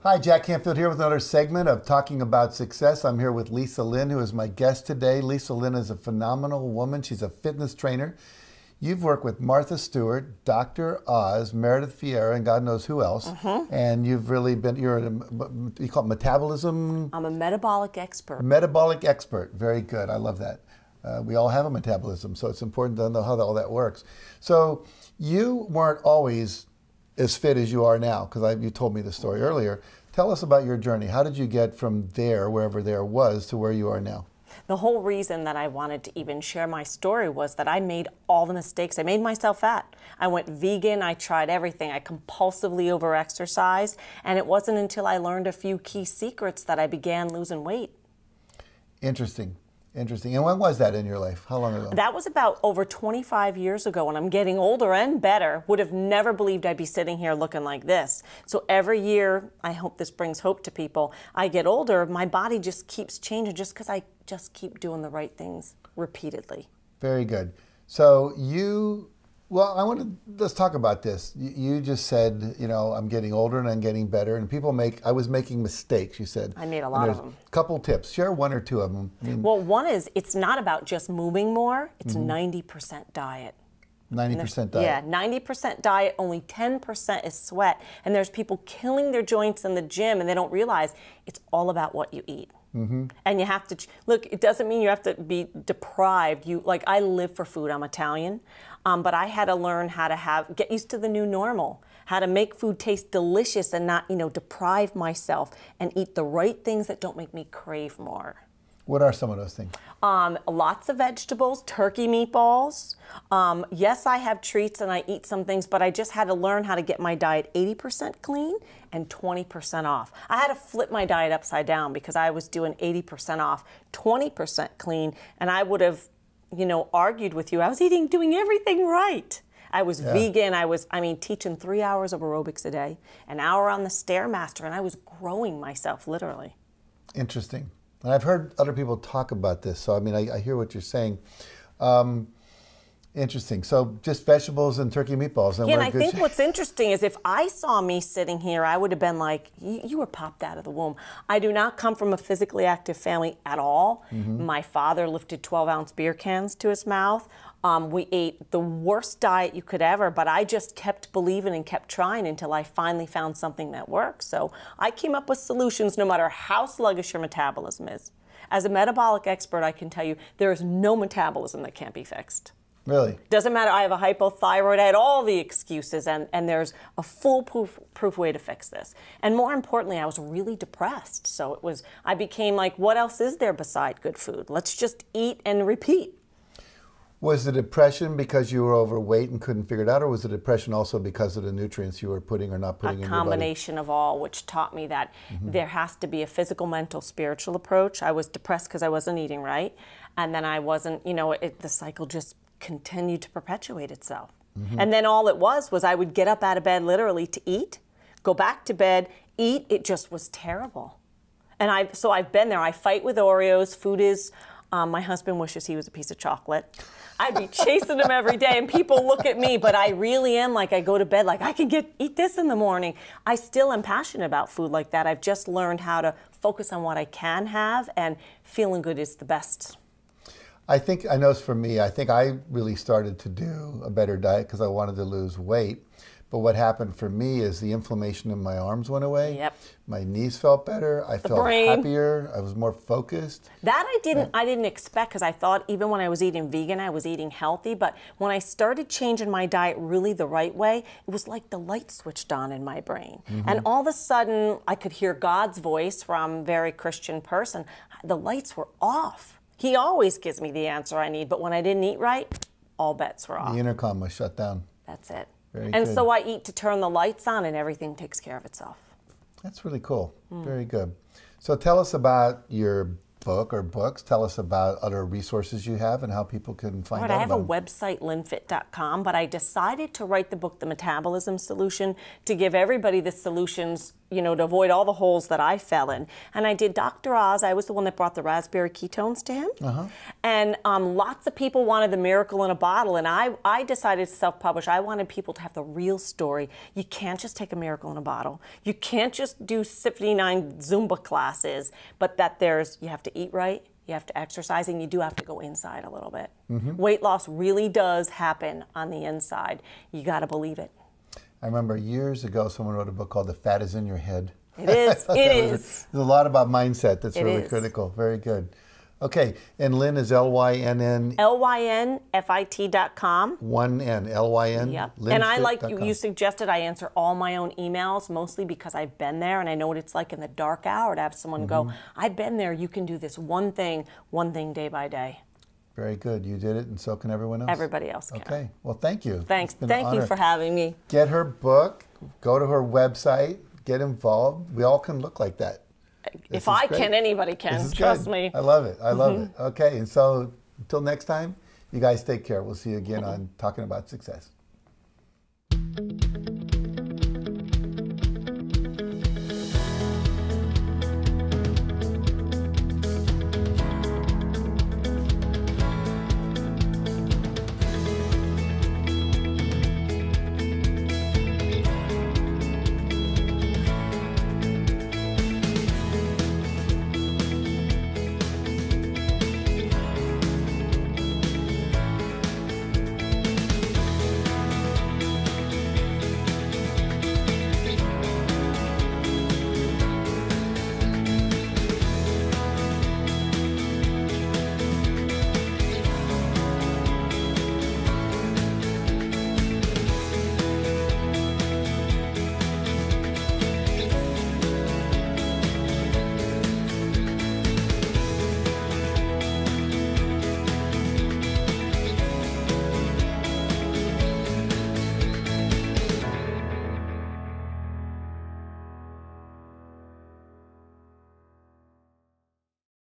Hi, Jack Canfield here with another segment of Talking About Success. I'm here with Lynn, who is my guest today. Lynn is a phenomenal woman. She's a fitness trainer. You've worked with Martha Stewart, Dr. Oz, Meredith Vieira, and God knows who else. And you've really been, you call it metabolism? I'm a metabolic expert. Metabolic expert. Very good. I love that. We all have a metabolism, so it's important to know how all that works. So you weren't always as fit as you are now, because you told me the story earlier. Tell us about your journey. How did you get from there, wherever there was, to where you are now? The whole reason that I wanted to even share my story was that I made all the mistakes. I made myself fat. I went vegan. I tried everything. I compulsively overexercised. And it wasn't until I learned a few key secrets that I began losing weight. Interesting. Interesting. And when was that in your life? How long ago? That was about over 25 years ago, and I'm getting older and better. Would have never believed I'd be sitting here looking like this. So every year, I hope this brings hope to people, I get older, my body just keeps changing just because I just keep doing the right things repeatedly. Very good. So let's talk about this. You just said, I'm getting older and I'm getting better, and I was making mistakes, you said. I made a lot of them. A couple tips. Share one or two of them. Well, one is, it's not about just moving more, it's 90% diet. 90% diet. Yeah, 90% diet, only 10% is sweat. And there's people killing their joints in the gym and they don't realize it's all about what you eat. And you have to, look, it doesn't mean you have to be deprived. Like, I live for food, I'm Italian, but I had to learn how to get used to the new normal, how to make food taste delicious and not, deprive myself, and eat the right things that don't make me crave more. What are some of those things? Lots of vegetables, turkey meatballs. Yes, I have treats and I eat some things, but I just had to learn how to get my diet 80% clean and 20% off. I had to flip my diet upside down because I was doing 80% off, 20% clean, and I would have, argued with you. I was doing everything right. I was vegan. I was, teaching 3 hours of aerobics a day, an hour on the Stairmaster, and I was growing myself, literally. Interesting. And I've heard other people talk about this, so I hear what you're saying. Interesting. So just vegetables and turkey meatballs. And I think what's interesting is if I saw me sitting here, I would have been like, you were popped out of the womb. I do not come from a physically active family at all. My father lifted 12-ounce beer cans to his mouth. We ate the worst diet you could ever, but I just kept believing and kept trying until I finally found something that works. So I came up with solutions no matter how sluggish your metabolism is. As a metabolic expert, I can tell you there is no metabolism that can't be fixed. Really? Doesn't matter. I have a hypothyroid. I had all the excuses, and there's a foolproof way to fix this. And more importantly, I was really depressed. So I became like, what else is there beside good food? Let's just eat and repeat. Was the depression because you were overweight and couldn't figure it out, or was the depression also because of the nutrients you were putting or not putting in your body? A combination of all, which taught me that there has to be a physical, mental, spiritual approach. I was depressed because I wasn't eating right, and then I wasn't, the cycle just continued to perpetuate itself. And then all it was I would get up out of bed literally to eat, go back to bed, eat. It just was terrible. And so I've been there. I fight with Oreos. Food is, my husband wishes he was a piece of chocolate. I'd be chasing him every day, and people look at me, but I really am like, I go to bed like, I can eat this in the morning. I still am passionate about food like that. I've just learned how to focus on what I can have, and feeling good is the best. I know for me, I think I really started to do a better diet because I wanted to lose weight. But what happened for me is the inflammation in my arms went away. Yep. My knees felt better. I felt happier. I was more focused. That I didn't expect, because I thought even when I was eating vegan, I was eating healthy. But when I started changing my diet really the right way, it was like the light switched on in my brain. And all of a sudden, I could hear God's voice from a very Christian person. The lights were off. He always gives me the answer I need, but when I didn't eat right, all bets were off. The intercom was shut down. That's it. Very and good. So I eat to turn the lights on, and everything takes care of itself. That's really cool. Very good. So tell us about your book or books. Tell us about other resources you have and how people can find out I have about a website, lynnfit.com, but I decided to write the book, The Metabolism Solution, to give everybody the solutions, you know, to avoid all the holes that I fell in. And I did Dr. Oz. I was the one that brought the raspberry ketones to him. And lots of people wanted the miracle in a bottle, and I decided to self-publish. I wanted people to have the real story. You can't just take a miracle in a bottle. You can't just do 59 Zumba classes, but that you have to eat right, you have to exercise, and you do have to go inside a little bit. Weight loss really does happen on the inside. You got to believe it. I remember years ago someone wrote a book called The Fat is in Your Head. It is. There's a lot about mindset that's really critical. Very good. Okay, and Lynn is Lynn. LYNFIT.com. One N, Lyn. Yep. And I like you suggested I answer all my own emails, mostly because I've been there and I know what it's like in the dark hour to have someone go, I've been there, you can do this one thing day by day. Very good. You did it, and so can everyone else. Everybody else can. Okay. Well, thank you. Thanks. Thank you for having me. Get her book. Go to her website. Get involved. We all can look like that. If I can, anybody can. Trust me. I love it. I love it. Okay. And so until next time, you guys take care. We'll see you again on Talking About Success.